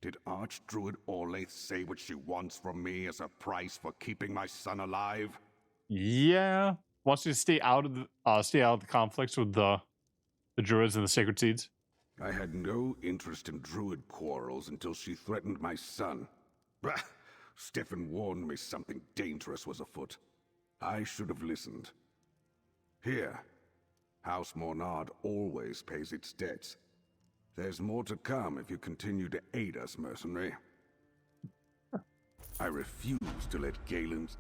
Did Archdruid Orlaith say what she wants from me as a price for keeping my son alive? Yeah, wants you to stay out of the conflicts with the druids and the sacred seeds. I had no interest in druid quarrels until she threatened my son. Bah! Stefan warned me something dangerous was afoot. I should have listened. Here, House Mornard always pays its debts. There's more to come if you continue to aid us, mercenary. I refuse to let Galen's...